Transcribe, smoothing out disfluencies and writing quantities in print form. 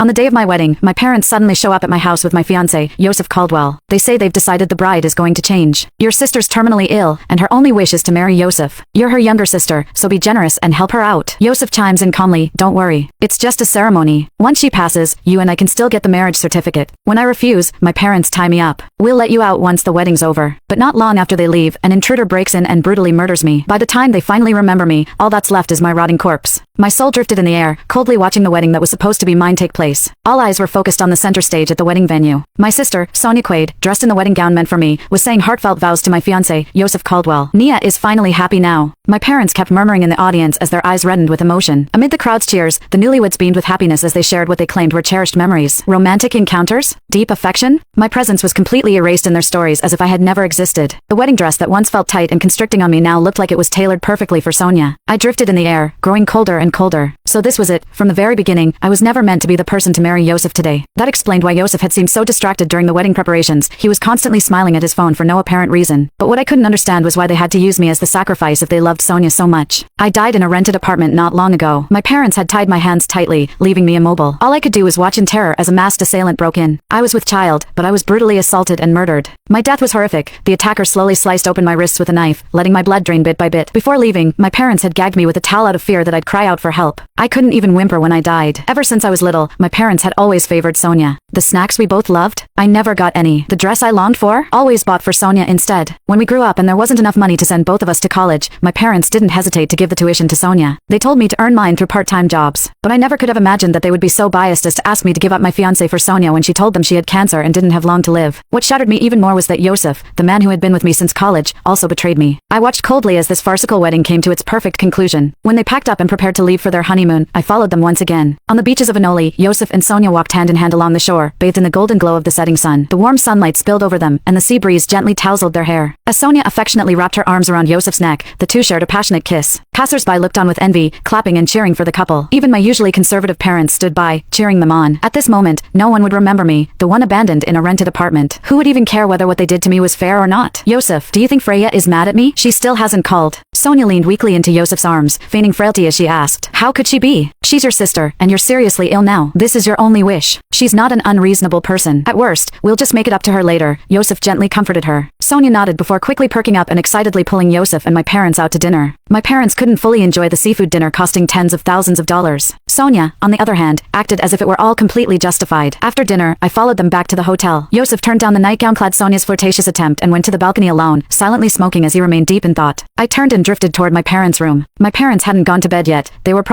On the day of my wedding, my parents suddenly show up at my house with my fiancé, Yosef Caldwell. They say they've decided the bride is going to change. Your sister's terminally ill, and her only wish is to marry Yosef. You're her younger sister, so be generous and help her out. Yosef chimes in calmly, don't worry. It's just a ceremony. Once she passes, you and I can still get the marriage certificate. When I refuse, my parents tie me up. We'll let you out once the wedding's over. But not long after they leave, an intruder breaks in and brutally murders me. By the time they finally remember me, all that's left is my rotting corpse. My soul drifted in the air, coldly watching the wedding that was supposed to be mine take place. All eyes were focused on the center stage at the wedding venue. My sister, Sonia Quaid, dressed in the wedding gown meant for me, was saying heartfelt vows to my fiancé, Yosef Caldwell. Nia is finally happy now. My parents kept murmuring in the audience as their eyes reddened with emotion. Amid the crowd's cheers, the newlyweds beamed with happiness as they shared what they claimed were cherished memories. Romantic encounters? Deep affection? My presence was completely erased in their stories as if I had never existed. The wedding dress that once felt tight and constricting on me now looked like it was tailored perfectly for Sonia. I drifted in the air, growing colder and colder. So this was it. From the very beginning, I was never meant to be the person to marry Yosef today. That explained why Yosef had seemed so distracted during the wedding preparations. He was constantly smiling at his phone for no apparent reason. But what I couldn't understand was why they had to use me as the sacrifice if they loved Sonia so much. I died in a rented apartment not long ago. My parents had tied my hands tightly, leaving me immobile. All I could do was watch in terror as a masked assailant broke in. I was with child, but I was brutally assaulted and murdered. My death was horrific. The attacker slowly sliced open my wrists with a knife, letting my blood drain bit by bit. Before leaving, my parents had gagged me with a towel out of fear that I'd cry out for help. I couldn't even whimper when I died. Ever since I was little, my parents had always favored Sonia. The snacks we both loved? I never got any. The dress I longed for? Always bought for Sonia instead. When we grew up and there wasn't enough money to send both of us to college, my parents didn't hesitate to give the tuition to Sonia. They told me to earn mine through part-time jobs. But I never could have imagined that they would be so biased as to ask me to give up my fiancé for Sonia when she told them she had cancer and didn't have long to live. What shattered me even more was that Yosef, the man who had been with me since college, also betrayed me. I watched coldly as this farcical wedding came to its perfect conclusion. When they packed up and prepared to leave for their honeymoon, I followed them once again. On the beaches of Anoli, Yosef and Sonia walked hand in hand along the shore, bathed in the golden glow of the setting sun. The warm sunlight spilled over them, and the sea breeze gently tousled their hair. As Sonia affectionately wrapped her arms around Yosef's neck, the two shared a passionate kiss. Passers-by looked on with envy, clapping and cheering for the couple. Even my usually conservative parents stood by, cheering them on. At this moment, no one would remember me, the one abandoned in a rented apartment. Who would even care whether what they did to me was fair or not? Yosef, do you think Freya is mad at me? She still hasn't called. Sonia leaned weakly into Yosef's arms, feigning frailty as she asked, how could she be? She's your sister, and you're seriously ill now. This is your only wish. She's not an unreasonable person. At worst, we'll just make it up to her later. Yosef gently comforted her. Sonia nodded before quickly perking up and excitedly pulling Yosef and my parents out to dinner. My parents couldn't fully enjoy the seafood dinner costing tens of thousands of dollars. Sonia, on the other hand, acted as if it were all completely justified. After dinner, I followed them back to the hotel. Yosef turned down the nightgown-clad Sonia's flirtatious attempt and went to the balcony alone, silently smoking as he remained deep in thought. I turned and drifted toward my parents' room. My parents hadn't gone to bed yet. They were probably